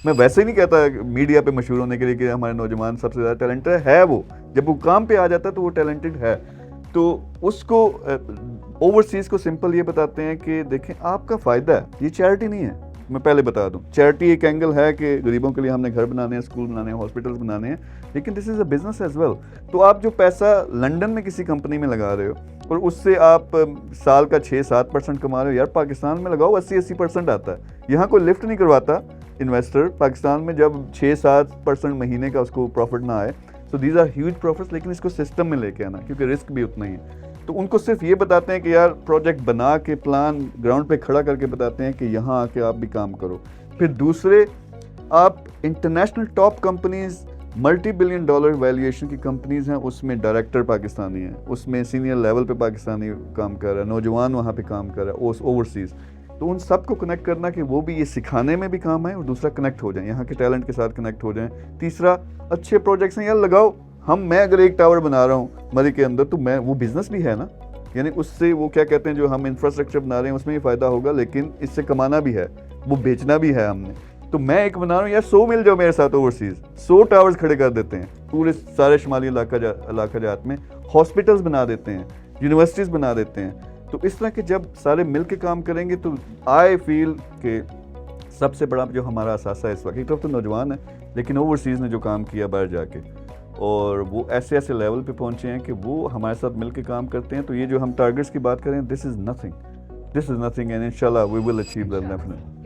میں ویسے ہی نہیں کہتا میڈیا پہ مشہور ہونے کے لیے کہ ہمارے نوجوان سب سے زیادہ ٹیلنٹڈ ہے، وہ جب وہ کام پہ آ جاتا ہے تو وہ ٹیلنٹڈ ہے. تو اس کو اوورسیز کو سمپل یہ بتاتے ہیں کہ دیکھیں آپ کا فائدہ ہے، یہ چیریٹی نہیں ہے. میں پہلے بتا دوں، چیریٹی ایک اینگل ہے کہ غریبوں کے لیے ہم نے گھر بنانے ہیں، اسکول بنانے ہیں، ہاسپٹلس بنانے ہیں، لیکن دس از اے بزنس ایز ویل. تو آپ جو پیسہ لنڈن میں کسی کمپنی میں لگا رہے ہو اور اس سے آپ سال کا 6-7% کما رہے ہو، یار پاکستان میں لگاؤ 80% آتا ہے. یہاں کوئی لفٹ نہیں کرواتا انویسٹر پاکستان میں جب 6-7% مہینے کا اس کو پروفٹ نہ آئے. So these are huge profits, لیکن اس کو سسٹم میں لے کے آنا کیونکہ رسک بھی اتنا ہی ہے. تو ان کو صرف یہ بتاتے ہیں کہ یار پروجیکٹ بنا کے پلان گراؤنڈ پہ کھڑا کر کے بتاتے ہیں کہ یہاں آ کے آپ بھی کام کرو. پھر دوسرے، آپ international top companies, multi billion dollar valuation کی کمپنیز ہیں، اس میں ڈائریکٹر پاکستانی ہیں، اس میں سینئر لیول پہ پاکستانی کام کر رہا ہے، نوجوان وہاں پہ کام کر رہا ہے اوورسیز. تو ان سب کو کنیکٹ کرنا کہ وہ بھی یہ سکھانے میں بھی کام آئے، اور دوسرا کنیکٹ ہو جائیں، یہاں کے ٹیلنٹ کے ساتھ کنیکٹ ہو جائیں. تیسرا، اچھے پروجیکٹس ہیں یار لگاؤ. میں اگر ایک ٹاور بنا رہا ہوں مری کے اندر تو وہ بزنس بھی ہے نا، یعنی اس سے وہ کیا کہتے ہیں جو ہم انفراسٹرکچر بنا رہے ہیں اس میں بھی فائدہ ہوگا، لیکن اس سے کمانا بھی ہے، وہ بیچنا بھی ہے ہم نے. تو میں ایک بنا رہا ہوں یار 100 مل جاؤ میرے ساتھ اوورسیز، 100 ٹاورز کھڑے کر دیتے ہیں پورے سارے شمالی علاقہ جات میں، ہاسپٹلس بنا دیتے ہیں، یونیورسٹیز بنا دیتے ہیں. تو اس طرح کے جب سارے مل کے کام کریں گے تو آئی فیل کہ سب سے بڑا جو ہمارا اثاثہ ہے اس وقت، ایک طرف تو نوجوان ہے، لیکن اوورسیز نے جو کام کیا باہر جا کے، اور وہ ایسے لیول پہ پہنچے ہیں کہ وہ ہمارے ساتھ مل کے کام کرتے ہیں. تو یہ جو ہم ٹارگیٹس کی بات کریں، دس از نتھنگ اینڈ انشاءاللہ وی ول اچیو دیٹ ڈیفینیٹلی.